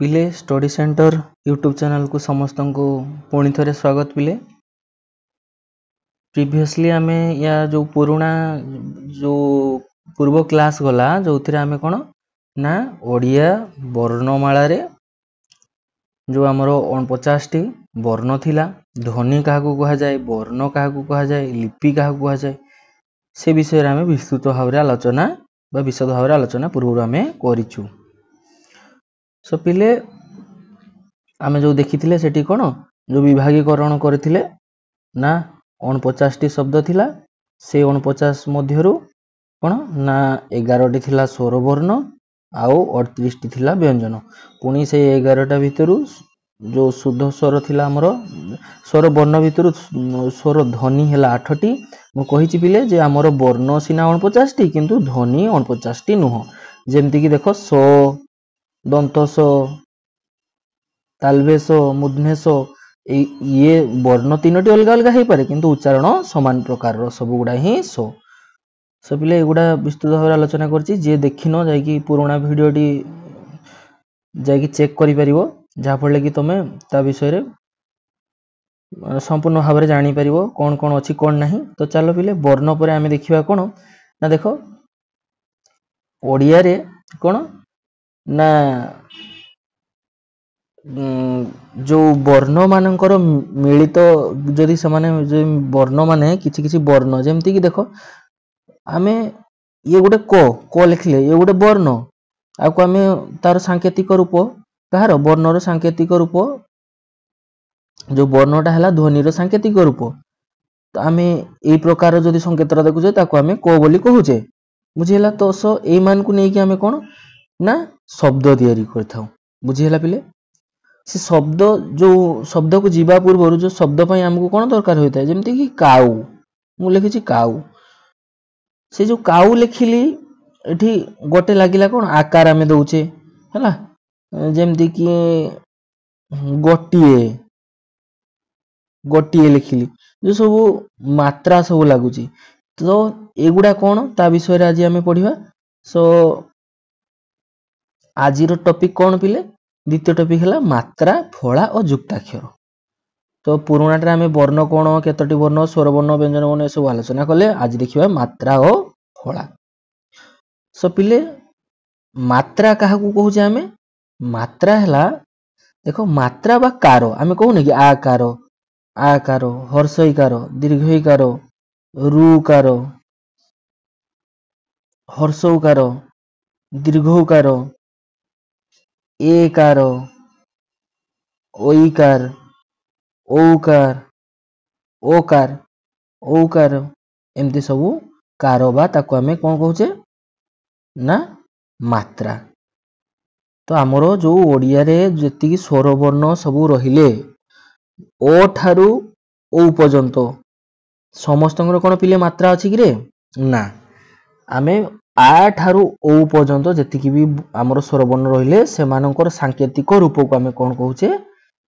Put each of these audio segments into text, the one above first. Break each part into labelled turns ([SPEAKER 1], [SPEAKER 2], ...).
[SPEAKER 1] पिले study centre YouTube channel को समस्त को पुणी थे स्वागत पिले। प्रीवियसली आमे या जो पुराना जो पूर्व क्लास गला जो आमे कौन ना ओडिया वर्णमाला रे जो आमर 49 टी वर्ण थिला, ध्वनि क्या कह जाए, वर्ण क्या कह जाए, लिपि क्या कह जाए, से विषय आमे विस्तृत भाव आलोचना बा विशद भाव आलोचना पूर्व आमे करिछु। सो पिले आमे जो देखिथिले सेठी कोन जो विभागीकरण करथिले ना 49 टी शब्द थिला, से 49 मध्यरु कोन ना 11 टी थिला स्वर वर्ण आउ 38 टी थिला व्यंजन। पुणी से 11 टा भितरु जो शुद्ध स्वर थिला हमर स्वर वर्ण भितरु स्वर ध्वनि हैला 8 टी। मु कहिछि पिले जे हमर वर्ण सिना 49 टी किंतु ध्वनि 49 टी नुह। जेमति कि देखो सो, दंतस, तालवेश, मूर्धनेश ये वर्ण तीनोटी अलग अलग हो पारे किंतु उच्चारण समान प्रकार सब गुड़ा ही सो पिले एगुड़ा विस्तृत भाव आलोचना करछि। जे देखिन जाइकी पुराना वीडियोटी जाइकी चेक करि परिबो, जहा फले कि तमे ता विषय रे संपूर्ण भाव जानी परिबो कोन कोन अछि कोन नाही। तो चलो पिले वर्ण परे आमे देखिबा कोन ना देखो ओडिया रे कोन ना जो वर्ण मानकर मिलित जदि समाने जो वर्ण माने किछि किछि वर्ण जेमति कि देखो आमे ये गुटे को लिखले ये गुटे वर्ण आको आमे तार सांकेतिक रूप कहार वर्णर सांकेतिक रूप जो वर्णटा हैला ध्वनिर सांकेतिक रूप। तो आमे ए प्रकार जदि संकेतरा देखुचे ताको आमे को बोली कहूचे बुझिला। तो सो ए मान को नै कि आमे कोन ना शब्द तैयारी करथाउ बुझिला पिले। से शब्द जो शब्द को जीवा पूर्व जो शब्द पई हमको कोन दरकार होता है जेमति कि काऊ मु लिखिछि काऊ। से जो काऊ लिखिली एठी गोटे लागिला कोन आकार आमे दउचे हैला जेमति कि गोटिए गोटिए लिखिली जो सब मात्रा सब लागुची। तो एगुडा कोन ता विषय रे आज आमे पढिबा। सो आजिर टॉपिक कोन पिले द्वितीय टॉपिक है मात्रा, फला और युक्ताक्षर। तो पुराणाटा आमे वर्ण कोण केतोटी वर्ण स्वर वर्ण व्यंजन वर्ण सब आलोचना कले। आज देखिबा मात्रा और फला। सो पिले मात्रा काहाकू कहूचे आमे मात्रा हैला देखो मात्रा बा कार आमे कहूने कि आकार हर्षईकार दीर्घईकार रुकार हर्षौकार दीर्घौकार एकार ओईकार औकार ओकार औकार एमती सब कार ताको आमे कोन कहूचे ना मात्रा। तो आमर जो ओडिया रे जेतिकी स्वर वर्ण सब रहिले ओ ठारू ओ पर्यंत समस्त कोन पिले मात्रा अछि कि रे ना। आमे आ ठारू ओ पर्यंत जेतिकी भी आमर स्वर वर्ण रहिले से मानकर सांकेतिक रूप को आमे कोन कहूचे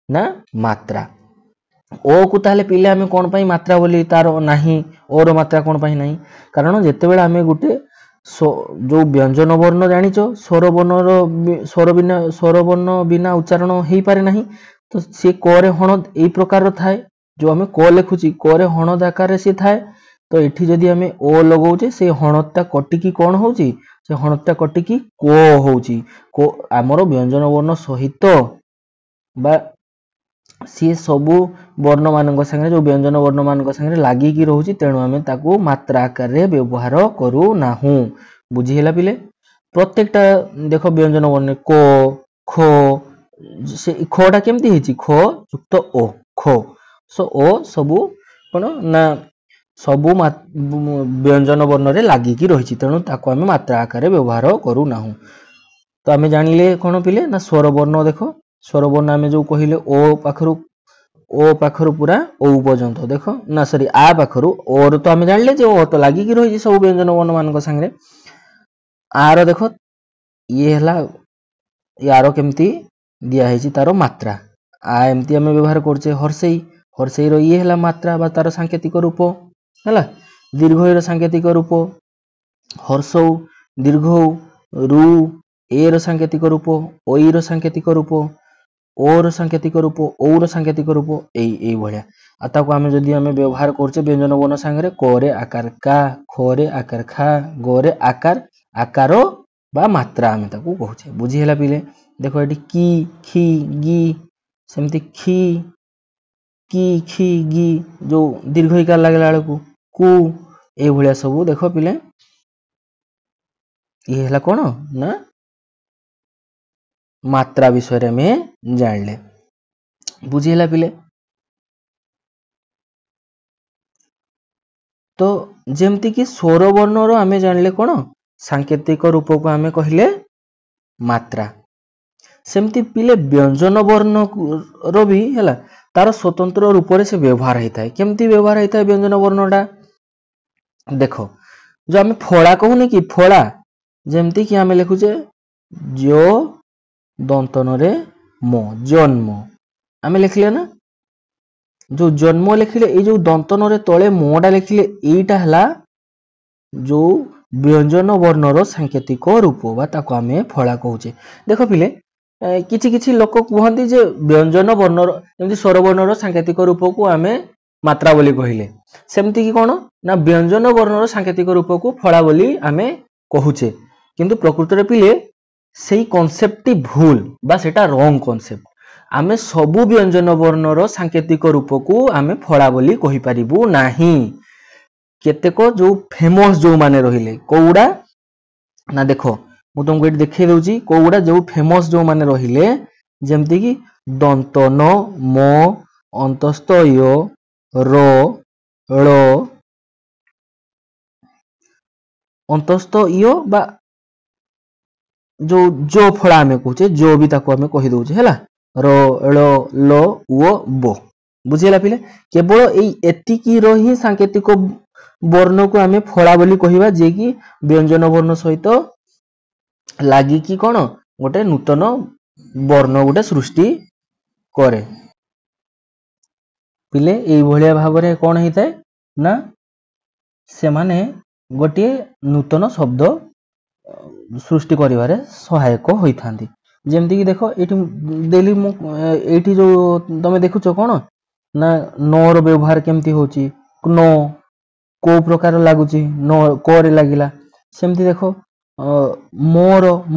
[SPEAKER 1] ना मात्रा। ओ को ताले पिले आमे कोन पई मात्रा बोली तार नाही ओर मात्रा कोन पई नाही कारण जेते बेला आमे गुटे जो व्यंजन वर्ण जानिचो स्वर वर्ण बिना उच्चारण हेई पारे नाही। तो से क रे हण ए प्रकार थाए जो आमे क लिखुची क रे हण आकार से थाए। तो एठी जदि आमे ओ लगाउचे से हणता कटिकी कोन होउची से हणता कटिकी को होउची को आमर व्यंजन वर्ण सहित बा सी सबु वर्ण मानक संगे जो व्यंजन वर्ण मानक संगे लागी की रहउची तेणु आमे ताकू मात्रा आकार रे व्यवहार करू नाहू बुझी हैला पिले। प्रत्येकटा देखो व्यंजन वर्ण को खो से खोटा केमती हेची खो युक्त ओ खो। सो ओ सबु कोन ना सबु व्यंजन वर्ण रे लागी की रहिची तेणु ताकू आमे मात्रा आकार रे व्यवहार करू नाहू। तो आमे जानिले कोन पिले ना स्वर वर्ण देखो स्वर वर्ण आमे जो कहिले ओ पाखरु पूरा ओ पर्यंत देखो ना सॉरी आ पाखरु और तो आमे जानिले जे ओ तो लागी की रहिची सब व्यंजन वर्ण मानक संगे। आर देखो ये हला यारो केमती दिया हेची तारो मात्रा आ एमती आमे व्यवहार करछे हर्षई रो ये हला मात्रा बा तारो सांकेतिक रूप हला। दीर्घई रो सांकेतिक रूप हर्षौ दीर्घौ रु ए ର ସାଙ୍କେତିକ ରୂପ, ଓଇ ର ସାଙ୍କେତିକ ରୂପ, ଓ ର ସାଙ୍କେତିକ ରୂପ, ଓ ର ସାଙ୍କେତିକ ରୂପ ଏଇ ଭଳିଆ। ଆଉ ତାକୁ ଆମେ ଯଦି ଆମେ ବ୍ୟବହାର କରୁଛେ ବ୍ୟଞ୍ଜନ ବର୍ଣ୍ଣ ସାଙ୍ଗରେ କ ରେ ଆକାର କା, ଖ ରେ ଆକାର ଖା, ଗ ରେ ଆକାର ଆକାର ବା ମାତ୍ରା ଆମେ ତାକୁ କହୁଛେ। ବୁଝି ହେଲା ପିଲେ? ଦେଖ ଏଠି କି, ଖି, ଗି, ସେମିତି ଖି, କି, ଖି, ଗି ଯୋଉ ଦୀର୍ଘ ଇକାର ଲାଗିଲା ବେଳକୁ କୁ, ଏଇଭଳିଆ ସବୁ ଦେଖ ପିଲେ ଇଏ ହେଲା କଣ ନା ମାତ୍ରା ବିଷୟରେ ଆମେ ଜାଣିଲେ। ବୁଝି ହେଲା ପିଲେ? ତ ଯେମିତି କି ସ୍ୱର ବର୍ଣ୍ଣର ଆମେ ଜାଣିଲେ କଣ ସାଙ୍କେତିକ ରୂପକୁ ଆମେ କହିଲେ ମାତ୍ରା। ସେମିତି ପିଲେ ବ୍ୟଞ୍ଜନ ବର୍ଣ୍ଣ ର ବି ହେଲା ତାର ସ୍ୱତନ୍ତ୍ର ରୂପରେ ସେ ବ୍ୟବହାର ହେଇଥାଏ। କେମିତି ବ୍ୟବହାର ହେଇଥାଏ ବ୍ୟଞ୍ଜନ ବର୍ଣ୍ଣଟା? ଦେଖ ଯୋଉ ଆମେ ଫଳା କହୁନି କି ଫଳା, ଯେମିତି କି ଆମେ ଲେଖୁଛେ ଜ ଦନ୍ତନରେ ମ, ଜନ୍ମ ଆମେ ଲେଖିଲେ ନା, ଯୋଉ ଜନ୍ମ ଲେଖିଲେ ଏଇ ଯୋଉ ଦନ୍ତନରେ ତଳେ ମଟା ଲେଖିଲେ ଏଇଟା ହେଲା ଯୋଉ ବ୍ୟଞ୍ଜନ ବର୍ଣ୍ଣର ସାଙ୍କେତିକ ରୂପ ବା ତାକୁ ଆମେ ଫଳା କହୁଛେ। ଦେଖ ପିଲେ କିଛି କିଛି ଲୋକ କୁହନ୍ତି ଯେ ବ୍ୟଞ୍ଜନ ବର୍ଣ୍ଣର ଯେମିତି ସ୍ୱର ବର୍ଣ୍ଣର ସାଙ୍କେତିକ ରୂପକୁ ଆମେ ମାତ୍ରା ବୋଲି କହିଲେ, ସେମିତି କି କଣ ନା ବ୍ୟଞ୍ଜନ ବର୍ଣ୍ଣର ସାଙ୍କେତିକ ରୂପକୁ ଫଳା ବୋଲି ଆମେ କହୁଛେ। କିନ୍ତୁ ପ୍ରକୃତରେ ପିଲେ ସେଇ କନସେପ୍ଟଟି ଭୁଲ ବା ସେଟା ରଙ୍ଗ କନସେପ୍ଟ। ଆମେ ସବୁ ବ୍ୟଞ୍ଜନ ବର୍ଣ୍ଣର ସାଙ୍କେତିକ ରୂପକୁ ଆମେ ଫଳା ବୋଲି କହିପାରିବୁ ନାହିଁ। କେତେକ ଯୋଉ ଫେମସ ଯୋଉମାନେ ରହିଲେ କୋଉଗୁଡା ନା ଦେଖ ମୁଁ ତମକୁ ଏଠି ଦେଖେଇ ଦଉଛି କୋଉଗୁଡା ଯୋଉ ଫେମସ ଯୋଉମାନେ ରହିଲେ, ଯେମିତି କି ଦନ୍ତନ ମ, ଅନ୍ତସ୍ଥ ୟ, ର, ଳ, ଅନ୍ତସ୍ଥ ୟ ବା ଯୋଉ ଜୋ ଫଳା ଆମେ କହୁଛେ, ଜୋ ବି ତାକୁ ଆମେ କହି ଦଉଛେ ହେଲା, ର, ଳ, ଲ, ଓ, ବ। ବୁଝିଲା ପିଲେ? କେବଳ ଏଇ ଏତିକିର ହିଁ ସାଙ୍କେତିକ ବର୍ଣ୍ଣକୁ ଆମେ ଫଳା ବୋଲି କହିବା, ଯିଏକି ବ୍ୟଞ୍ଜନ ବର୍ଣ୍ଣ ସହିତ ଲାଗିକି କଣ ଗୋଟେ ନୂତନ ବର୍ଣ୍ଣ ଗୋଟେ ସୃଷ୍ଟି କରେ। ପିଲେ ଏଇଭଳିଆ ଭାବରେ କଣ ହେଇଥାଏ ନା ସେମାନେ ଗୋଟିଏ ନୂତନ ଶବ୍ଦ ସୃଷ୍ଟି କରିବାରେ ସହାୟକ ହୋଇଥାନ୍ତି। ଯେମିତିକି ଦେଖ ଏଇଠି ଦେଲି ମୁଁ ଏଇଠି ଯୋଉ ତମେ ଦେଖୁଛ କଣ ନା ନ ର ବ୍ୟବହାର କେମିତି ହଉଛି, ନ କୋଉ ପ୍ରକାର ଲାଗୁଛି, ନ କ ରେ ଲାଗିଲା। ସେମିତି ଦେଖ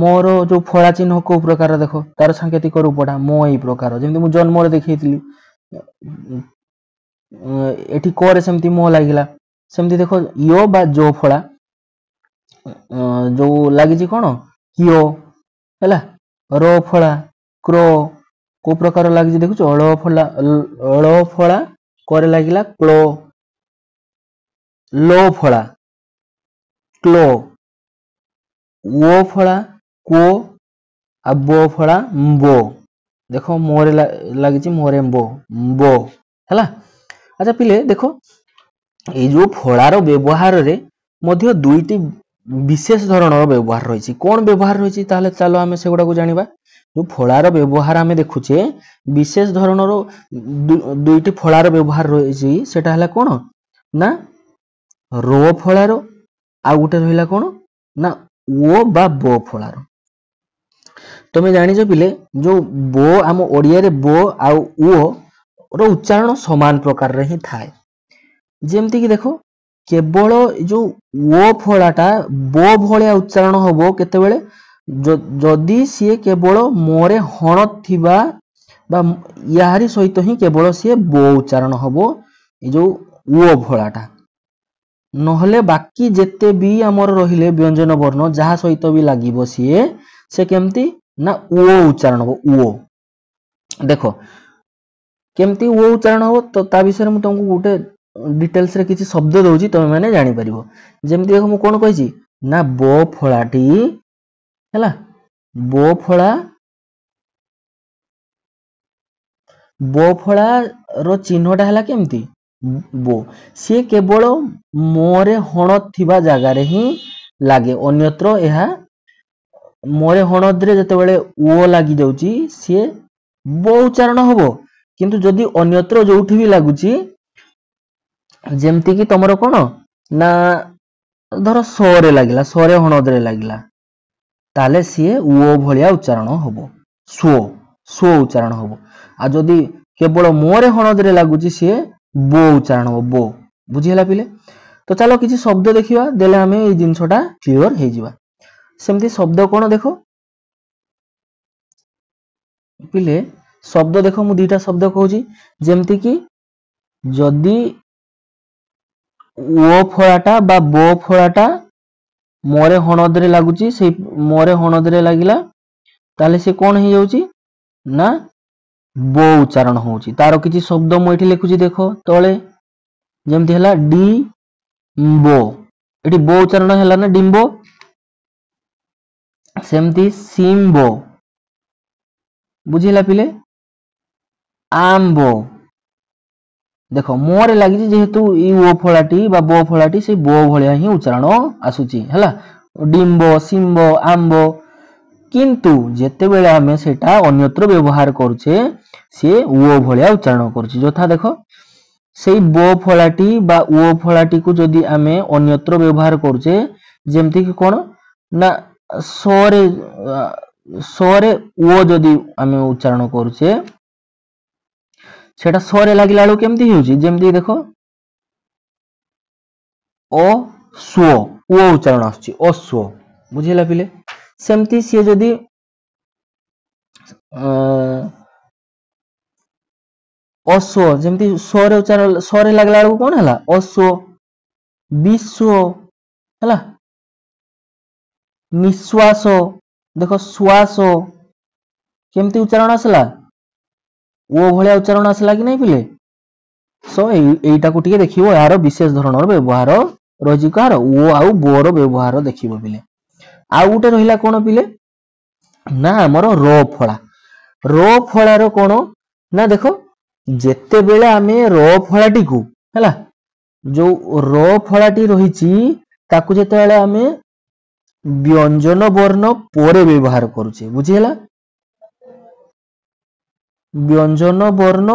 [SPEAKER 1] ମୋର ଯୋଉ ଫଳା ଚିହ୍ନ କୋଉ ପ୍ରକାର, ଦେଖ ତାର ସାଙ୍କେତିକ ରୂପଟା ମୋ ଏଇ ପ୍ରକାର, ଯେମିତି ମୁଁ ଜନ୍ମରେ ଦେଖେଇଥିଲି ଏଠି କ ରେ ସେମିତି ମୋ ଲାଗିଲା। ସେମିତି ଦେଖ ୟ ବା ଜୋ ଫଳା ଯୋଉ ଲାଗିଛି କଣ କିଓ ହେଲା, ର ଫଳା କ୍ର କୋଉ ପ୍ରକାର ଲାଗିଛି ଦେଖୁଛ, ଳ ଫଳା କରେ ଲାଗିଲା କ୍ଳ, ଲ ଫଳା କ୍ଲୋ, ଓ ଫଳା କୋ, ଆଉ ବୋ ଫଳା ବୋ। ଦେଖ ମୋରେ ଲାଗିଛି ମୋରେ ବୋ ହେଲା। ଆଚ୍ଛା ପିଲେ ଦେଖ ଏଇ ଯୋଉ ଫଳାର ବ୍ୟବହାରରେ ମଧ୍ୟ ଦୁଇଟି ବିଶେଷ ଧରଣର ବ୍ୟବହାର ରହିଛି। କଣ ବ୍ୟବହାର ରହିଛି ତାହେଲେ ଚାଲ ଆମେ ସେଗୁଡାକୁ ଜାଣିବା। ଯୋଉ ଫଳାର ବ୍ୟବହାର ଆମେ ଦେଖୁଛେ ବିଶେଷ ଧରଣର ଦୁଇଟି ଫଳାର ବ୍ୟବହାର ରହିଛି, ସେଟା ହେଲା କଣ ନା ର ଫଳାର, ଆଉ ଗୋଟେ ରହିଲା କଣ ନା ଓ ବା ବୋ ଫଳାର। ତମେ ଜାଣିଛ ପିଲେ ଯୋଉ ବୋ ଆମ ଓଡିଆରେ ବୋ ଆଉ ଓ ର ଉଚ୍ଚାରଣ ସମାନ ପ୍ରକାରରେ ହିଁ ଥାଏ। ଯେମିତି କି ଦେଖ କେବଳ ଯୋଉ ଓ ଫଳାଟା ବୋ ଭଳିଆ ଉଚ୍ଚାରଣ ହବ କେତେବେଳେ, ଯଦି ସିଏ କେବଳ ମୋରେ ହଣ ଥିବା ବା ୟାରି ସହିତ ହିଁ କେବଳ ସିଏ ବୋ ଉଚ୍ଚାରଣ ହବ ଏଇ ଯୋଉ ଓ ଫଳାଟା। ନହେଲେ ବାକି ଯେତେ ବି ଆମର ରହିଲେ ବ୍ୟଞ୍ଜନ ବର୍ଣ୍ଣ ଯାହା ସହିତ ବି ଲାଗିବ ସିଏ ସେ କେମିତି ନା ଓ ଉଚ୍ଚାରଣ ହବ। ଓ ଦେଖ କେମିତି ଓ ଉଚ୍ଚାରଣ ହବ, ତ ତା ବିଷୟରେ ମୁଁ ତମକୁ ଗୋଟେ ଡିଟେଲସ ରେ କିଛି ଶବ୍ଦ ଦଉଛି, ତମେ ମାନେ ଜାଣିପାରିବ। ଯେମିତି ଦେଖ ମୁଁ କଣ କହିଛି ନା ବୋ ଫଳାଟି ହେଲା, ବୋ ଫଳା ର ଚିହ୍ନଟା ହେଲା କେମିତି ବୋ, ସିଏ କେବଳ ମୋରେ ହଣ ଥିବା ଜାଗାରେ ହିଁ ଲାଗେ, ଅନ୍ୟତ୍ର ଏହା ମୋରେ ହଣଦରେ ଯେତେବେଳେ ଓ ଲାଗି ଯାଉଛି ସିଏ ବୋ ଉଚ୍ଚାରଣ ହବ। କିନ୍ତୁ ଯଦି ଅନ୍ୟତ୍ର ଯୋଉଠି ବି ଲାଗୁଛି, ଯେମିତି କି ତମର କଣ ନା ଧର ସ ରେ ଲାଗିଲା, ସ ରେ ହଣଦରେ ଲାଗିଲା, ताले सीए ओ भलिया उच्चारण होबो स्व स्व उच्चारण होबो आ जदी केवल मोरे हणद रे लागुची सीए बो उच्चारण होबो बो बुझिला पिले तो चलो किसी शब्द देखिबा देले हमें ए जिंसटा क्लियर हे जिबा सेमती शब्द कोन देखो पिले शब्द देखो मु दुईटा शब्द कहूची जेमती कि जदी ओ फळाटा बा बो फळाटा मोरे हणद रे लागुची से मोरे हणद रे लागिला ताले से कोन हे जाउची ना बो उच्चारण होउची तारो किछि शब्द मु एठी लिखुची देखो तळे जेमती हला डी बो एठी बो उच्चारण हला ना डिम्बो सेमती सिम्बो बुझिला पिले आम्बो देखो मोरे लागि जेहेतु ई ओ फळाटी बा बो फळाटी से बो भलिया ही उच्चारण आसुची हला डिम्बो सिम्बो आम्बो किंतु जेते बेले हमें सेटा अन्यत्र व्यवहार करूचे से ओ भलिया उच्चारण करूची जोथा देखो सेई बो फळाटी बा ओ फळाटी को जदी हमें अन्यत्र व्यवहार करूचे जेमति कि कोन ना सोरे ओ जदी हमें उच्चारण करूचे सेटा सोरे लागिला लो केमति होउची जेमति देखो ओ स्व ओ उच्चारण आछी ओ स्व बुझिला पिले सेमति से जदी अस्व जेमति सोरे उच्चारण सोरे लागला लो कोन हला अस्व विश्व हला निश्वास देखो श्वास केमति उच्चारण आसला ओ भलिया उच्चारण आसला कि नहीं पिले सो एटा को टिके देखिबो यार विशेष धरणर व्यवहार रजी कार ओ आउ बोर व्यवहार देखिबो पिले आ उटे रहिला कोन पिले ना हमर रो फळा रो कोन ना देखो जेते बेले हमें रो फळाटी को हला जो रो फळाटी रहिची ताकू जेते बेले हमें व्यंजन वर्ण परे व्यवहार करूचे बुझिला व्यंजन वर्ण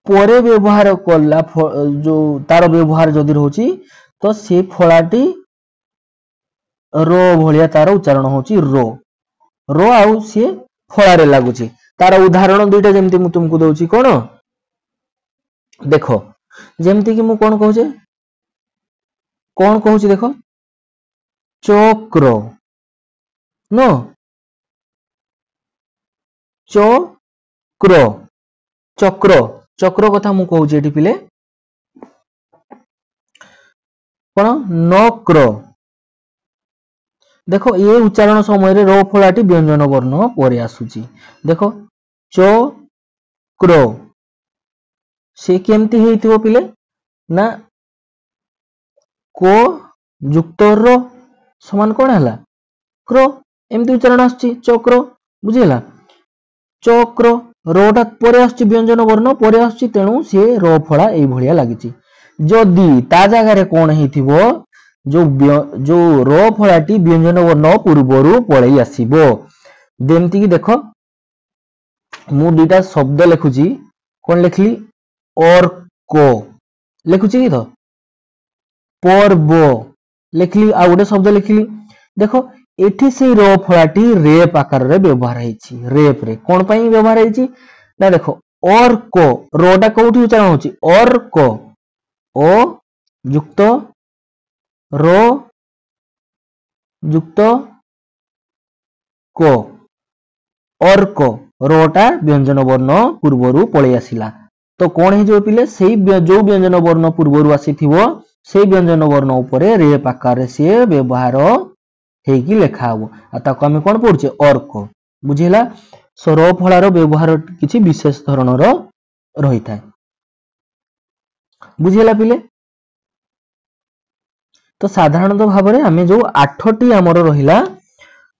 [SPEAKER 1] परे व्यवहार कला जो तार व्यवहार जदि रहउची तो से फळाटी रो भलिया तार उच्चारण होची रो आउ से फळारे लागुची तार उदाहरण दुईटा जेमति मु तुमको दउची कोन देखो जेमति कि मु कोन कहूची देखो चक्र नो चक्र चक्र चक्र कथा मु कहूची एठी पिले कोन नक्र देखो ये उच्चारण समय रे रो फळाटी व्यंजन वर्ण परे आसुची देखो चक्र से केमति हेतिबो पिले ना को युक्त रो समान कोन हला क्रो एमति उच्चारण आसुची चक्र बुझिला चक्र रोटा परे आसुची व्यंजन वर्ण परे आसुची तेणु से रो फळा एई भलिया लागिची जदी ता जागा रे कोन हेतिबो जो रो फळाटी व्यंजन वर्ण पूर्वरु पळेई आसीबो जेमति कि देखो मु दुईटा शब्द लिखुची कोन लिखली अर्को लिखुची कि तो पर्व लिखली आ गोटे शब्द लिखली देखो एठी से रो फळाटी रेप आकार रे व्यवहार हेची रेप रे कोन पई व्यवहार हेची ना देखो अर्को रोटा कोठी उच्चारण होची अर्को ओ युक्त रो युक्त को अर्को रोटा व्यंजन वर्ण पूर्वरु पळे आसिला तो कोन हे जो पिले सेही जो व्यंजन वर्ण पूर्वरु आसीथिबो सेही व्यंजन वर्ण ऊपरे रेप आकार से व्यवहार हेकी लेखा हबो आ ताको हम कोन पढुचे अर्को बुझिला सो रो फळार व्यवहार किछि विशेष धरणर रही थाए बुझिला पिले तो साधारणतः भाव में आम जो 8टी आमर रहिला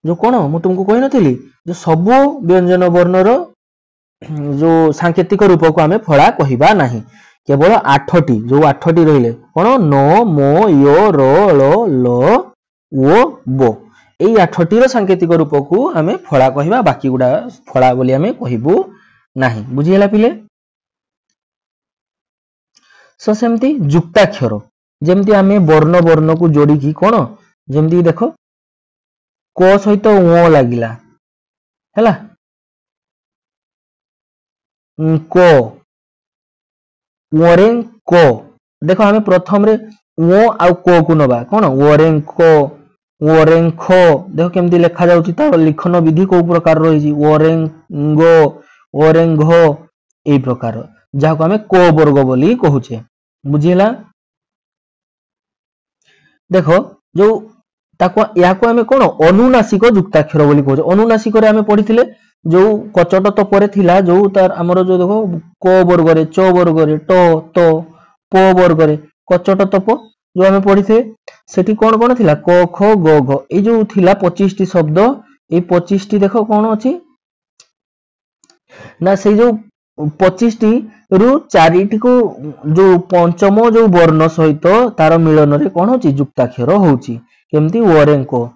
[SPEAKER 1] जो कौन मु तुमको कही नथिली जो सबो व्यंजन वर्णर जो सांकेतिक रूप को आम फड़ा कहबा नाही केवल 8टी जो 8टी रहिले कौन नो मो यो रो लो लो ओ बो एई 8टी रो सांकेतिक रूप को आम फड़ा कहबा बाकी गुडा फड़ा बोली आम कहबू नाही बुझिला पिले सो सेमती जुक्ताक्षर जेमती आम वर्ण वर्ण को जोड़ी की कौन जमती देखो क सहित ओ लागिला हैला को ओरेंको देखो आमे प्रथम रे ओ आउ को को नबा कोन ओरेंको ओरेंखो देखो केमती लिखा जाउची तार लिखन विधि को प्रकार रही ओरेंगो ओरेंघो ए प्रकार जहाँ को आमे को वर्ग बोली कहूचे बुझिला देखो जो ताको या को आमे कोन अनुनासिक युक्ताक्षर बोली कहूचे अनुनासिक रे आमे पढिथिले जो कचट तपरे थिला जो तार हमरो जो देखो क वर्ग रे च वर्ग रे ट त प वर्ग रे कचट तप जो आमे पढिथे सेठी कोन कोन थिला क ख ग घ ए जो थिला 25 टी शब्द ए 25 टी देखो कोन अछि ना से जो 25 टी रु 4 टी को जो पंचम जो वर्ण सहित तार मिलन रे कोन होची युक्ताक्षर होची केमती ओरेंको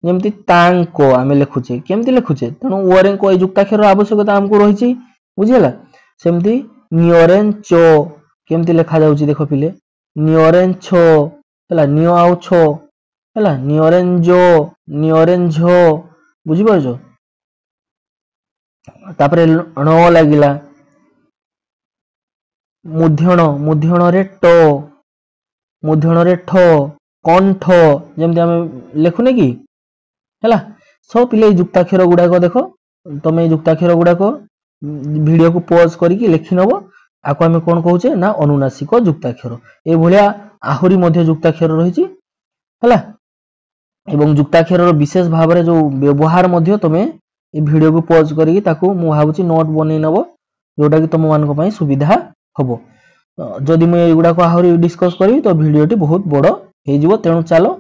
[SPEAKER 1] जेमती तांको आमे लिखुचे केमती लिखुचे तनो ओरेंको ए युक्ताक्षर आवश्यकता हमको रहिची बुझिला सेमती नियरेंचो केमती लिखा जाउची देखो पिले नियरेंछो हला नियो आउ छो हला नियरेंजो नियरेंझो बुझि परजो तापरे ण लागिला मुध्यण मुध्यण रे ट मुध्यण रे ठ कंठ जेमती आमे लिखुने की हैला सब पिले युक्ताक्षर गुड़ाक देख तुम युक्ताक्षर गुड़ाक वीडियो को पॉज करके लिखि नब आको आमे कोन कहूचे ना अनुनासिक युक्ताक्षर ए भलिया आहुरी मध्य युक्ताक्षर रहिछि हैला एवं युक्ताक्षर विशेष भाव रे जो व्यवहार मध्य तुमे ए वीडियो को पॉज करके ताको मु भाबुची नोट बनै नब जोटा कि तुम मानको पई सुविधा हबो जदि मैं एगुडा को आहुरी डिस्कस करी तो वीडियोटी बहुत बड़ हे जिवो तेणु चलो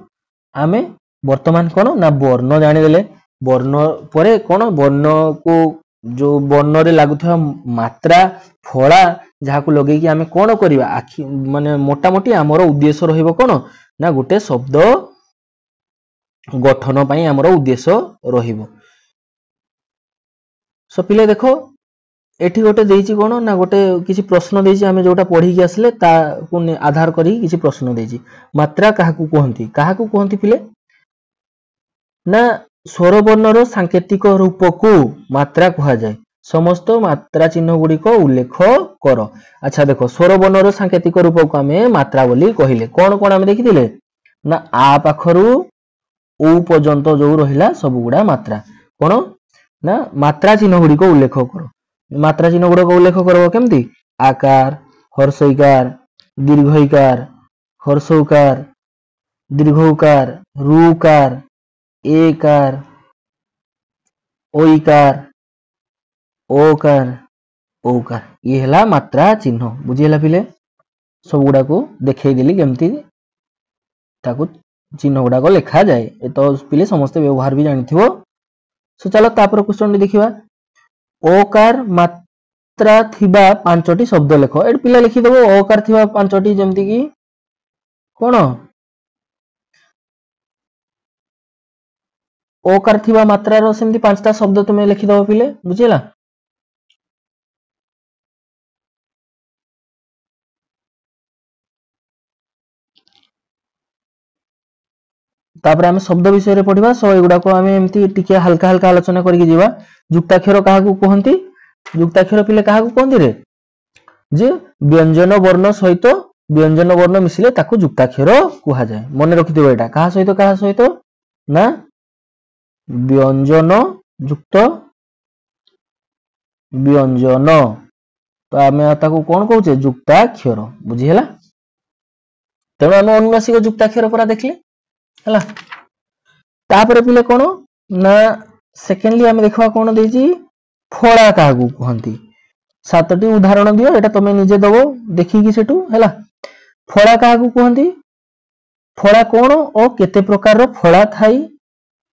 [SPEAKER 1] आमे वर्तमान कोन ना वर्ण जानि देले वर्ण परे कोन वर्ण को जो वर्ण रे लागुथवा मात्रा फळा जहा को लगे कि आमे कोन करिवा आखि माने मोटा मोटी हमर उद्देश्य रहिबो कोन ना गुटे शब्द गठन पई हमर उद्देश्य रहिबो सो पिले देखो एठी गोटे देइछि कोन ना गोटे किछि प्रश्न देइछि आमे जोटा पढी कि आसले ता को आधार करी किछि प्रश्न देइछि मात्रा काहाकू कहंती पिले ना स्वर वर्णर सांकेतिक रूप को मात्रा कहा जाए समस्त मात्रा चिन्ह गुडी को उल्लेख कर अच्छा देखो स्वर वर्णर सांकेतिक रूप को आमे मात्रा बोली कहिले कोन कोन आमे देखिथिले ना आ पाखरु ओ पर्यंत जो रहिला सब गुडा मात्रा कोन ना मात्रा चिन्ह गुडी को उल्लेख कर मात्रा चिन्ह गुडी को उल्लेख करबो केमती आकार हर्षईकार दीर्घईकार हर्षौकार दीर्घौकार रुकार एकार ओईकार ओकार ओकार ये हला मात्रा चिन्ह बुझिला पिले सब गुडा को देखै देली केमती ताको चिन्ह गुडा को लिखा जाए ए तो पिले समस्त व्यवहार भी जानिथिबो सो चलो तापर क्वेश्चन देखिबा ओकार मात्रा थिबा पांचटी शब्द लेखो ए पिला लिखि देबो ओकार थिबा पांचटी जेमती की कोन ओकार थिबा मात्रा रो सेमती पांचटा शब्द तुमे लिखि दबो पिले बुझिला तापर आमे शब्द विषय रे पढिबा सो एगुडा को आमे एमती टिके हल्का हल्का आलोचना करिक जीवा युक्ताक्षर काहा को कहंती युक्ताक्षर पिले काहा को कहंती रे जे व्यंजन वर्ण सहित व्यंजन वर्ण मिसिले ताको युक्ताक्षर कहा जाए मन रखिथिबो एटा काहा सहित ना व्यंजन युक्त व्यंजन तो आमे ताको कोन कहूचे युक्ताक्षर बुझी हला तेणु आमे अनुनासिक युक्ताक्षर परा देखले हला तापर पिले कोन ना सेकेंडली आमे देखवा कोन देजी फळा काहाकू कहंती सातटी उदाहरण दियो एटा तमे निजे दबो देखि कि सेटू हला फळा काहाकू कहंती फळा कोन ओ केते प्रकार रो फळा थाई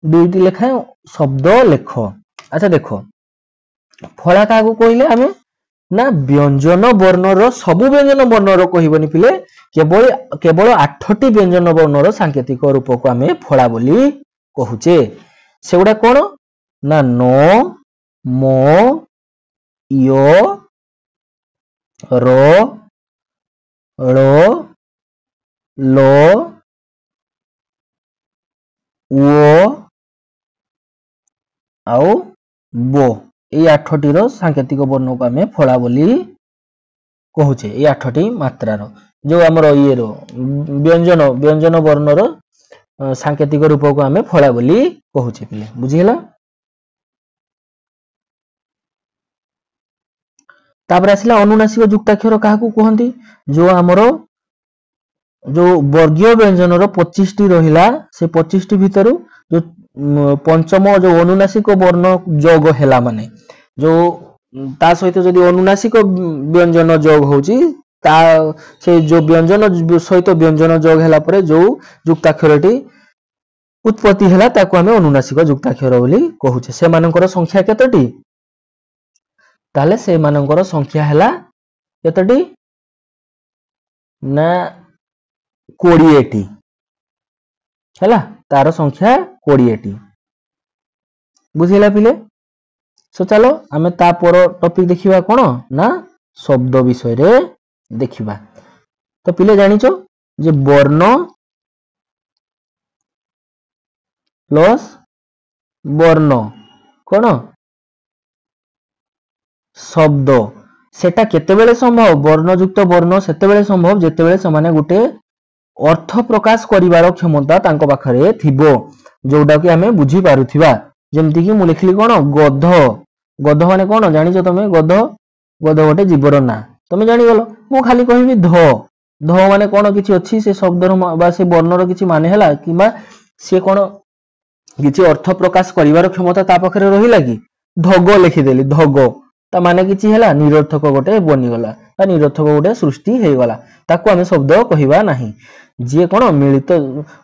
[SPEAKER 1] दुईटी लेखा शब्द लेख अच्छा देखो फळा काहाकू कहिले आमे ना व्यंजन वर्ण रो सब व्यंजन वर्ण रो कहिबनी पिले केवल 8टी व्यंजन वर्ण रो सांकेतिक रूप को आमे फळा बोली कहूचे सेगुडा कोन ना नो मो यो रो लो लो ଓ ଆଉ ବୋ এই 8ଟି ର ସାଙ୍କେତିକ ବର୍ଣ୍ଣକୁ ଆମେ ଫଳା ବୋଲି କହୁଛେ। এই 8ଟି ମାତ୍ରାର जो ଆମର ଇଏର ବ୍ୟଞ୍ଜନ ବର୍ଣ୍ଣର ସାଙ୍କେତିକ ରୂପକୁ ଆମେ ଫଳା ବୋଲି କହୁଛେ ପିଲେ ବୁଝିହେଲା। तापर आसिला अनुनासिक युक्ताक्षर काहाकू कहंती जो हमरो जो वर्गीय व्यंजन रो 25 टी रहिला से 25 टी भितरु जो पंचम जो अनुनासिक वर्ण जोग हैला माने जो ता सहित जदि अनुनासिक व्यंजन जोग होची ता से जो व्यंजन सहित व्यंजन जोग हैला परे जो युक्ताक्षरटी उत्पत्ति हैला ताको हमें अनुनासिक युक्ताक्षर बोली कहूचे। से मानकर संख्या केतटी ताले से मानकर संख्या हैला केतटी ना 20 टी हैला तार संख्या 20 टी बुझिला पिले। सो चलो आमे ता पर टॉपिक देखिबा कोन ना शब्द विषय रे देखिबा। तो पिले जानिचो जे वर्ण प्लस वर्ण कोन शब्द सेटा केतेबेले संभव वर्णयुक्त वर्ण सेतेबेले संभव जेतेबेले समाने गुटे अर्थ प्रकाश करिवार क्षमता तांको पाखरे थिबो जोडा कि हमें बुझी पारुथिबा। जेमति कि मु लिखली कोन गध गध माने कोन जानिचो तमे गध गध गोटे जीवर ना तमे जानि गलो। मु खाली कहिबी ध ध माने कोन किछि अछि से शब्दर बा से वर्णर किछि माने हैला किबा से कोन किछि अर्थ प्रकाश करिवार क्षमता ता पाखरे रहिला कि धग लिखि देली धग ता माने किछि हैला निरर्थक गोटे बनि गला ता निरर्थक गोटे सृष्टि हे गला ताको हमें शब्द कहिबा नाही। जे कोन मिलित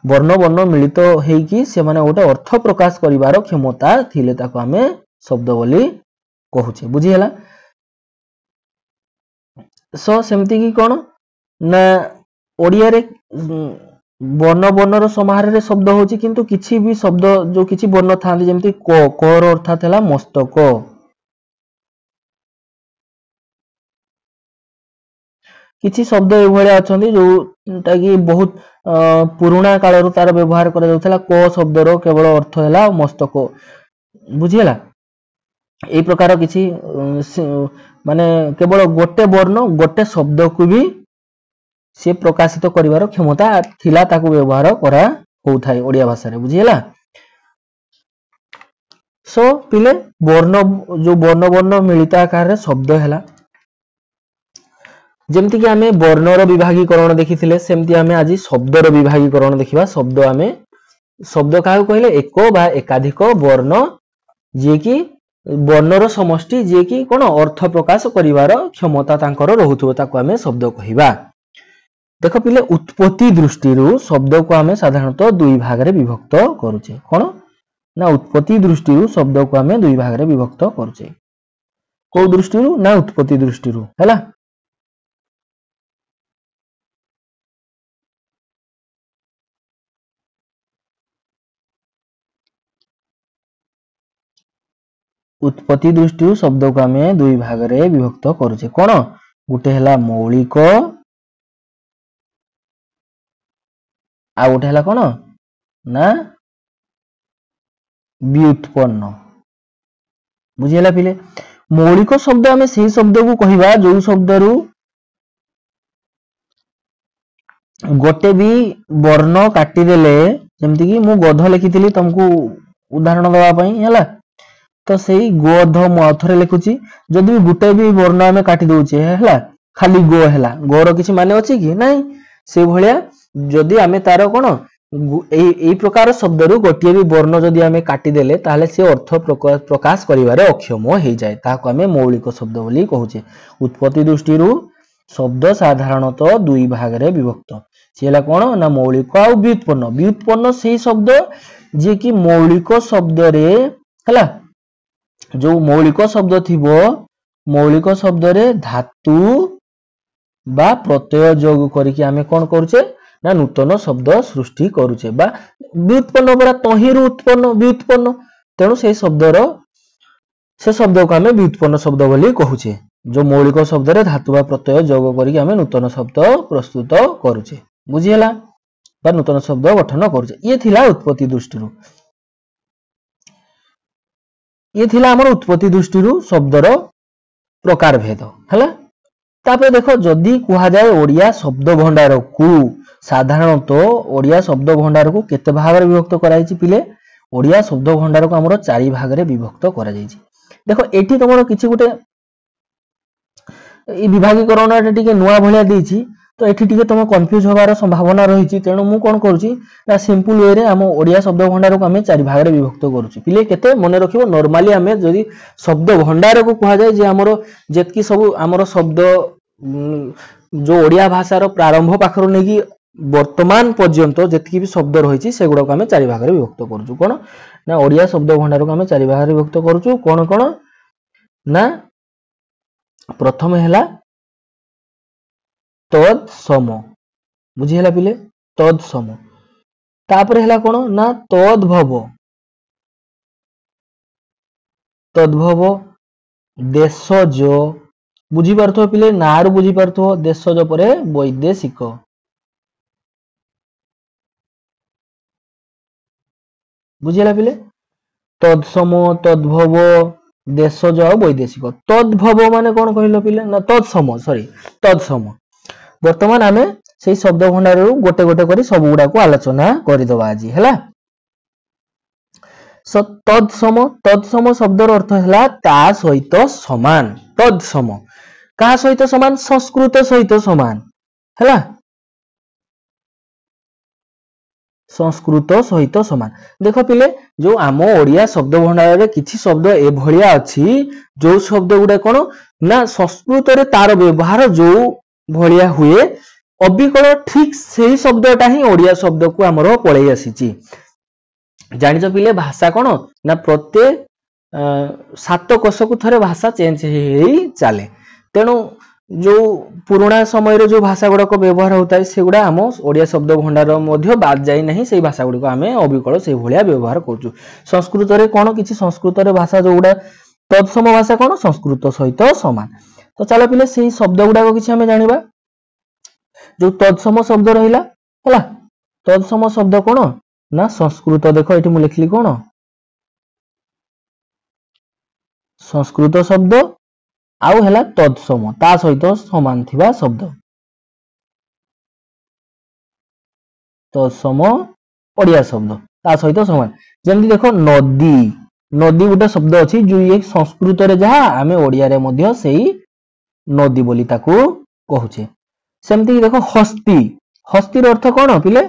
[SPEAKER 1] वर्ण वर्ण मिलित हेकी से माने गोटे अर्थ प्रकाश करिवार क्षमता थिले ताको हमें शब्द बोली कहूचे बुझी हैला। सो सेमति की कोन ना ओडिया रे वर्ण वर्णर समाहार रे शब्द होची किंतु किछि भी शब्द जो किछि वर्ण थांदी जेमति क क र अर्थ हैला मस्तक किछि शब्द ए भलिया अछंदी जोटा कि बहुत पुराना काल रो तार व्यवहार करा जाउथला क शब्द रो केवल अर्थ हैला मस्तक बुझियला। ए प्रकार किछि माने केवल गोटे वर्ण गोटे शब्द को भी से प्रकाशित करिवार क्षमता थिला ताको व्यवहार करा होउथाय ओडिया भाषा रे बुझियला। सो पिले वर्ण जो वर्ण वर्ण मिलित आकार रे शब्द हैला जेमति कि हमें वर्णर विभागीकरण देखिथिले सेमति हमें आज शब्दर विभागीकरण देखिबा। शब्द हमें शब्द काहू कहले एक बा एकाधिक वर्ण जे कि वर्णर समष्टि जे कि कोन अर्थ प्रकाश करिवार क्षमता तांकर रहुथबो ताको हमें शब्द कहिबा। देखो पिले उत्पत्ति दृष्टि रु शब्द को हमें साधारणतः दुई भाग रे विभक्त करूचे कोन ना उत्पत्ति दृष्टि रु शब्द को हमें दुई भाग रे विभक्त करूचे को दृष्टि रु ना उत्पत्ति दृष्टि रु हैला। उत्पत्ति दृष्टि शब्द को आम दुई भाग रे विभक्त करुचे कोन गोटे हैला मौलिक आ गोटे हैला कोन ना व्युत्पन्न बुझिला पिले। मौलिक शब्द आम से शब्द को कहिबा जो शब्द रु गोटे भी वर्ण काटी देले जेमति कि मु गध लिखिथिली तुमको उदाहरण देवा पई हैला तो सही गोध मथरे लिखुची जदि भी गुटे भी वर्ण आमे काटी दउचे हैला खाली गो हैला गोर किछि माने अछि कि नाही से भलिया जदि आमे तार कोन एई प्रकार शब्द रु गोटिए भी वर्ण जदि आमे काटी देले ताले से अर्थ प्रकाश करिवारे अक्षम हो जाय ताको आमे मौलिक शब्द बोली कहूचे। उत्पत्ति दृष्टि रु शब्द साधारणतः दुई भाग रे विभक्त सेला कोन ना मौलिक आ व्युत्पन्न। व्युत्पन्न सेही शब्द जे कि मौलिक शब्द रे हैला जो मौलिक शब्द थिबो मौलिक शब्द रे धातु बा प्रत्यय जोग करिकि आमे कोन करूचे ना नूतन शब्द सृष्टि करूचे बा व्युत्पन्न बरा तहिरु उत्पन्न व्युत्पन्न तेणु से शब्द को आमे व्युत्पन्न शब्द बोली कहूचे जो मौलिक शब्द रे धातु बा प्रत्यय जोग करिकि आमे नूतन शब्द प्रस्तुत करूचे बुझियला। बा नूतन शब्द गठन करूचे। ये थिला उत्पत्ति दृष्टि। ये थिला हमर उत्पत्ति दृष्टि शब्दर प्रकार भेद है। तापर देख जदि कह जाए ओडिया शब्द भंडार को साधारणतः ओडिया शब्द भंडार को केते भाग में विभक्त कराई पिले ओडिया शब्द भंडार को हमर 4 भाग में विभक्त करा जायछि। देखो एठी तमरो किछि गुटे ई विभागीकरण टिके नुआ भलिया देछि तो एठी टिके तुम कंफ्यूज होबार संभावना रही। तेणु मु कोन करूछि ना सिंपल वे रे हम ओडिया शब्द भंडार को आम 4 भाग में विभक्त करूछि। पिले केते मन रखिबो नॉर्मली आम जदि शब्द भंडार को कहा जाए जे हमरो जेतकी सब हमरो शब्द जो ओडिया भाषार प्रारंभ पाखर नै कि वर्तमान पर्यंत जेतकी भी शब्द रही से गुड़ा को आम 4 भाग में विभक्त करूछु। कोन ना ओडिया शब्द भंडार को आम 4 भाग में विभक्त करूछु। कोन कोन ना प्रथम हैला तत्सम बुझी हैला पिले तत्सम। तापर हैला कोन ना तद्भव तद्भव देशज बुझी पारथो पिले नार बुझी पारथो देशज परे वैदेशिक बुझीला पिले तत्सम तद्भव देशज वैदेशिक। तद्भव माने कोन कहिलो पिले ना तत्सम सॉरी तत्सम। वर्तमान आमे सेही शब्द भंडार गोटे गोटे करी सब गुडा को आलोचना करि दबा आज हैला। तत्सम तत्सम शब्दर अर्थ हैला ता सहित समान। तत्सम का सहित समान संस्कृत सहित समान हैला संस्कृत सहित समान। देख पिले जो आम ओडिया शब्द भंडार रे किछि शब्द ए भलिया अछि जो शब्द गुडा कोन ना संस्कृत रे तार व्यवहार जो भलिया हुए अबिकल ठीक सेही शब्दटा ही ओडिया शब्द को हमरो पळै आसीची। जानिछ पिले भाषा कोन ना प्रत्येक 7 कोश को थरे भाषा चेंज हेई चाले। तेणु जो पुराना समय रे जो भाषा गुडा को व्यवहार होता है से गुडा हम ओडिया शब्द भंडार मध्य बाद जाई नहीं से भाषा गुडी को आमे अबिकल से भलिया व्यवहार करछु। संस्कृत रे कोन किछि संस्कृत रे भाषा जो गुडा तत्सम भाषा कोन संस्कृत सहित समान। तो चलो पिले सेही शब्द गुडा को किछि हमें जानिबा। जो तत्सम शब्द रहिला हैला तत्सम शब्द कोन ना संस्कृत। देखो एठी मु लिखली कोन संस्कृत शब्द आउ हैला तत्सम ता सहित समान थिबा शब्द तत्सम ओडिया शब्द ता सहित समान। जेमति देखो नदी नदी गोटे शब्द अछि जो ये संस्कृत रे जहा आमे ओडिया रे मध्य सेही नदी बोली ताकू कहूचे। सेमति देखो हस्ती हस्तीर अर्थ कोन पिले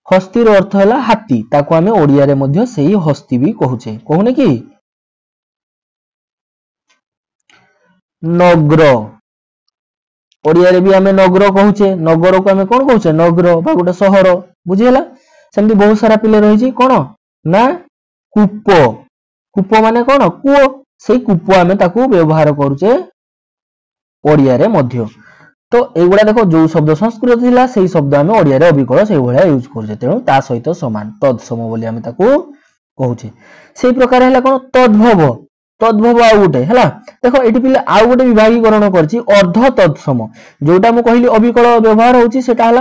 [SPEAKER 1] हस्तीर अर्थ हैला हाथी ताकू आमे ओडिया रे मध्य सेही हस्ती भी कहूचे कहूने कि। नगर ओडिया रे भी आमे नगर कहूचे नगर को आमे कोन कहूचे नगर बा गोटे शहर बुझियला। सेमति बहुत सारा पिले रही छी कोन ना कूप कूप माने कोन कुओ सेही कूप आमे ताकू व्यवहार करूचे ओडिया रे मध्य। तो एगुडा देखो जो शब्द संस्कृत थिला सेही शब्द आमे ओडिया रे अबिकल सेही भलिया यूज करूचे। तेणु ता सहित समान तत्सम बोली आमे ताकू कहूचे। सेही प्रकार हैला कोन तद्भव तद्भव आ गोटे हैला। देखो एठी पिले आ गोटे विभागीकरण करछि अर्ध तत्सम जोटा मु कहिली अबिकल व्यवहार होछि सेटा हैला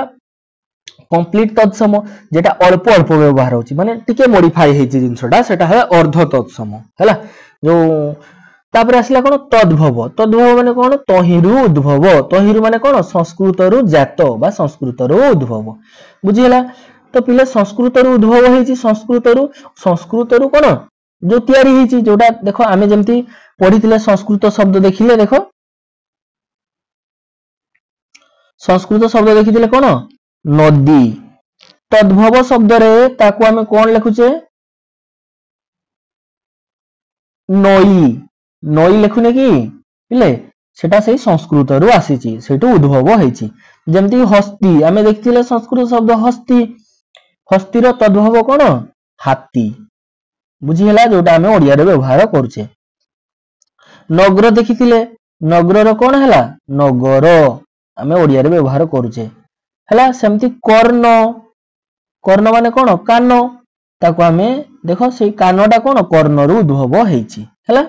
[SPEAKER 1] कंप्लीट तत्सम जेटा अल्प अल्प व्यवहार होछि माने टिके मॉडिफाई हेछि जिंसटा सेटा है अर्ध तत्सम हैला। जो तापर आसला कोन तद्भव तद्भव माने कोन तहिरु उद्भव तहिरु माने कोन संस्कृत रु जात बा संस्कृत रु उद्भव बुझियला। तो पिले संस्कृत रु उद्भव हेछि संस्कृत रु कोन जो तयारी हेछि जोटा देखो आमे जेमति पढिथिले संस्कृत शब्द देखिले देखो संस्कृत शब्द देखिथिले कोन नदी तद्भव शब्द रे ताकू आमे कोन लिखुचे नई नई लिखुने कि पिले सेटा सेही संस्कृत रु आसीची सेटु उद्भव हेछि। जेमति हस्ती आमे देखिथिले संस्कृत शब्द हस्ती हस्तीर तद्भव कोन हाथी बुझियला जोटा आमे ओडिया रे व्यवहार करूचे। नगर देखिथिले नगर रो कोन हैला नगर आमे ओडिया रे व्यवहार करूचे हैला। सेमति कर्ण कर्ण माने कोन कान ताकू आमे देखो सेही कानटा कोन कर्ण रु उद्भव हेछि हैला।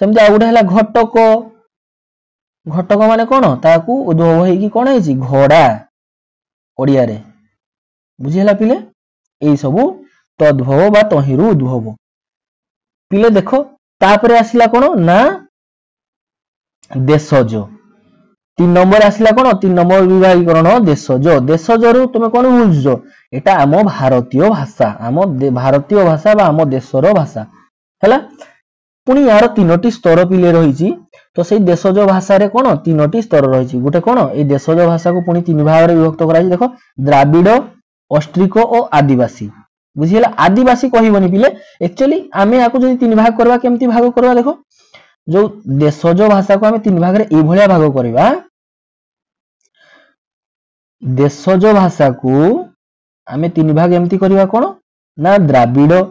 [SPEAKER 1] सेमति आ गुडे हैला घटक घटक माने कोन ताकू उद्भव हेकि कोन हेछि घोड़ा ओडिया रे बुझीला पिले एई सबु तद्भव बा तहिरु उद्भव पिले देखो तापरे आसिला कोन ना देशज 3 नंबर आसिला कोन 3 नंबर विभागीकरण देशज देशजरु तुमे कोन बुझजो एटा आम भारतीय भाषा आम भारतीय भाषा बा आम देशर भाषा हैला पुनी यार तीनोटी स्तर पिले रहिछि तो सेई देशज भाषा रे कोन तीनोटी स्तर रहिछि गुटे कोन ए देशज भाषा को पुनी तीन भाग रे विभक्त कराइ देखो द्राविड़ ऑस्ट्रिको और आदिवासी बुझिला आदिवासी कहिबनी पिले एक्चुअली आमे याको जदि तीन भाग करबा केमती भाग करबा देखो जो देशज भाषा को आमे तीन भाग रे ए भलिया भाग करबा देशज भाषा को आमे तीन भाग एमती करबा कोन ना द्राविड़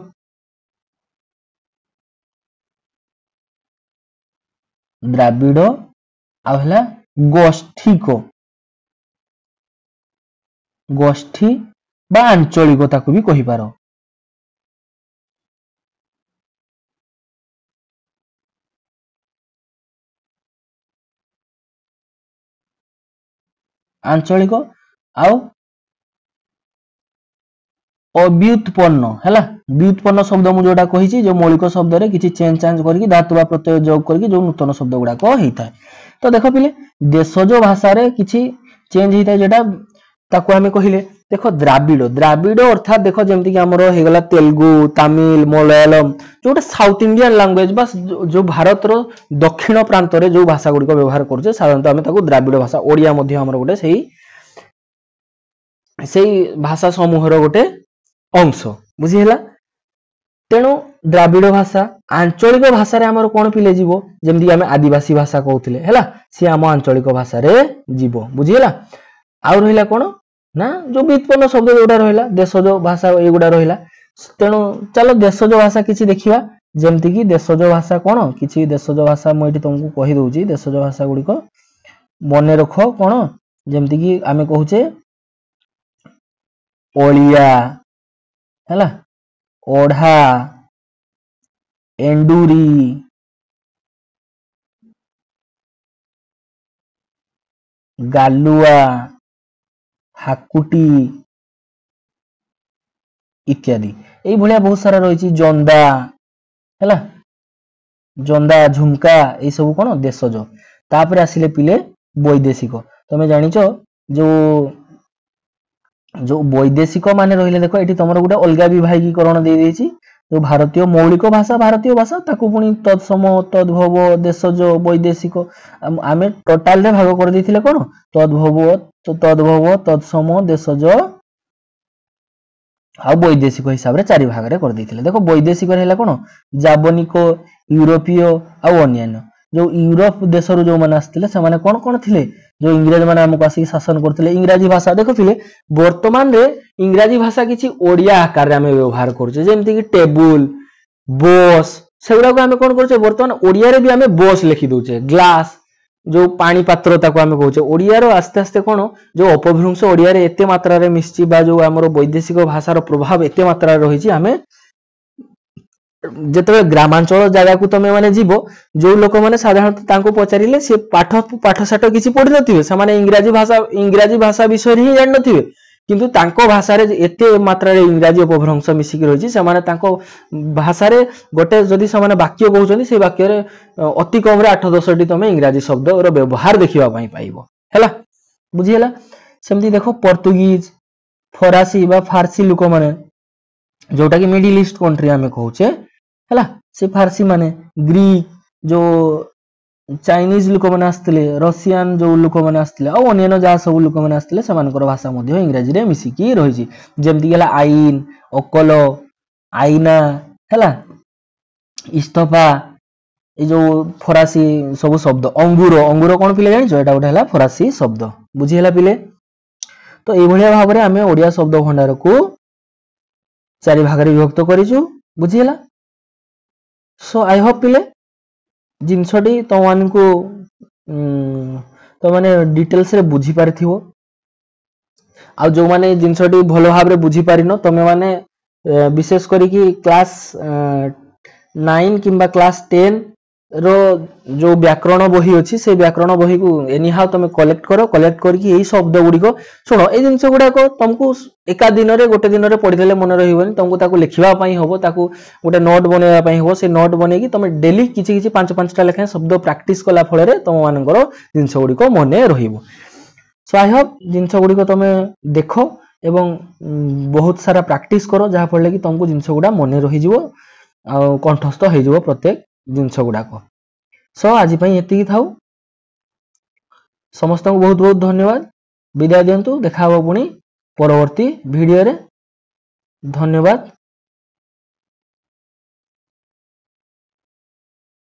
[SPEAKER 1] द्राविड़ आ हला गोष्ठिको गोष्ठी बा आंचलिक ताको भी कहि पारो आंचलिक आउ अव्युत्पन्न हैला व्युत्पन्न शब्द मु जोटा कहिछि जो मौलिक शब्द रे किछि चेंज करके धातु बा प्रत्यय जोग करके जो नूतन शब्द गुडा को हेइता तो देखो पिले देशज भाषा रे किछि चेंज हेइता जेटा ताको हमें कहिले देखो द्राविड़ द्राविड़ अर्थात देखो जेमति कि हमरो हे गला तेलुगु तमिल मलयालम जोटा साउथ इंडियन लैंग्वेज बस जो भारत रो दक्षिण प्रांत रे जो भाषा गुडी को व्यवहार करछे साधारणतः हमें ताको द्राविड़ भाषा ओडिया मध्ये हमरो गोटे सेही भाषा समूह रो गोटे अंश बुझिहेला तेणु द्राविड़ भाषा आंचलिक भाषा रे हमर कोन पिले जीवो जेमति कि हमें आदिवासी भाषा कहउथिले हैला से हम आंचलिक भाषा रे जीवो बुझिहेला आ रहिला कोन ना जो व्युत्पन्न शब्द जोडा रहिला देशज भाषा एगुडा रहिला तेणु चलो देशज भाषा किछि देखिबा जेमति कि देशज भाषा कोन किछि देशज भाषा म एठी तुमको कहि दउची देशज भाषा गुडी को मने रखो कोन जेमति कि आमे कहूचे ओलिया हैला ओढ़ा एंडुरी गालुआ हाकुटी इत्यादि एई भलिया बहुत सारा रहिछि जंदा हैला जंदा झुमका ए सब कोन देशज तापर आसिले पिले वैदेशिक तमे जानिचो जो जो वैदेशिक माने रहिले देखो एठी तमरो गुडा अलगा विभागीकरण दे देछि जो भारतीय मौलिक भाषा ताकू पुनी तत्सम तद्भव देशज वैदेशिक आमे टोटल रे भाग कर देथिले कोन तद्भव तत्सम देशज आ वैदेशिक हिसाब रे चारि भाग रे कर देथिले देखो वैदेशिक रहला कोन जावनिक यूरोपीय आ अन्यान्य जो यूरोप देशरु जो माने आस्थिले से माने कोन कोन थिले जो इंग्रज माने हमको आसी शासन करथिले इंग्रजी भाषा देखो फिले वर्तमान रे इंग्रजी भाषा किछि ओडिया आकार रे हमें व्यवहार करछे जेमति कि टेबल बस सेगुडा को हमें कोन करछे वर्तमान ओडिया रे भी हमें बस लिखि दोछे ग्लास जो पानी पात्र ताको हमें कहछे ओडिया रो आस्ते आस्ते कोन जो अपभ्रंश ओडिया रे एते मात्रा रे मिसछि बा जो हमरो वैदेशिक भाषा रो प्रभाव एते मात्रा रे रहिछि हमें जेतबे ग्रामांचल जागा को तमे माने जीवो जो लोक माने साधारणतः तांको पचारिले से पाठशाठ किछि पढि नथिबे से माने इंग्रजी भाषा विषय रे ही जान नथिबे किंतु तांको भाषा रे एते मात्रा रे इंग्रजी अपभ्रंश मिसिक रहिछि से माने तांको भाषा रे गोटे जदि से माने वाक्य कहउछन्ती से वाक्य रे अति कम रे 8-10 टी तमे इंग्रजी शब्द रो व्यवहार देखिबा पई पाइबो हैला बुझिहेला सेमति देखो पोर्तुगीज फरासी बा फारसी लोक माने जोटा कि मिडिल ईस्ट कंट्री हमें कहउछे हैला से फारसी माने ग्रीक जो चाइनीज लोक माने आस्तले रशियन जो लोक माने आस्तले आ अन्य जा सब लोक माने आस्तले समानकर भाषा मध्ये इंग्रजी रे मिसिकी रहिछि जेमति गेला आईन अकल आईना हैला इस्तफा ए जो फरासी सब शब्द अंगूर कोन पिले जानि एटा गोटे हैला फरासी शब्द बुझि हैला पिले तो ए भलिया भाव रे हमें ओडिया शब्द भंडार को चारि भाग रे विभक्त करिछु बुझि हैला सो आई होप पिले जिनसटी तो मान को तो माने डिटेल्स रे बुझी पारथिवो आ जो माने जिनसटी भलो भाव रे बुझी पारिनो तमे माने विशेष करी कि क्लास 9 किंबा क्लास 10 रो जो व्याकरण बही अच्छी से व्याकरण बही को एनी हाउ तुम कलेक्ट कर, कलेक्ट करके यही शब्द गुड़िक शुण ये जिनस गुड़ाक तुमको एका दिन में गोटे दिन में पढ़ीदेले मन रही तुमको ताको लिखापी हम ताको गोटे नोट बनवाई हम से नोट बनई तुम डेली किसी किसी 5-5टा लेखाएं शब्द प्रैक्टिस कला फल तुम मानकर जिनस गुड़िक मन सो आई होप जिनस गुड़िक तुम देख एवं बहुत सारा प्रैक्टिस कर जहाँफल कि तुमको जिनस गुड़ा मन रही कंठस्थ हो प्रत्येक जिनस गुड़ाक सो आज ये थाऊ समस्त को बहुत बहुत धन्यवाद विदाय दिंतु देखा पुणी परवर्ती वीडियो रे धन्यवाद।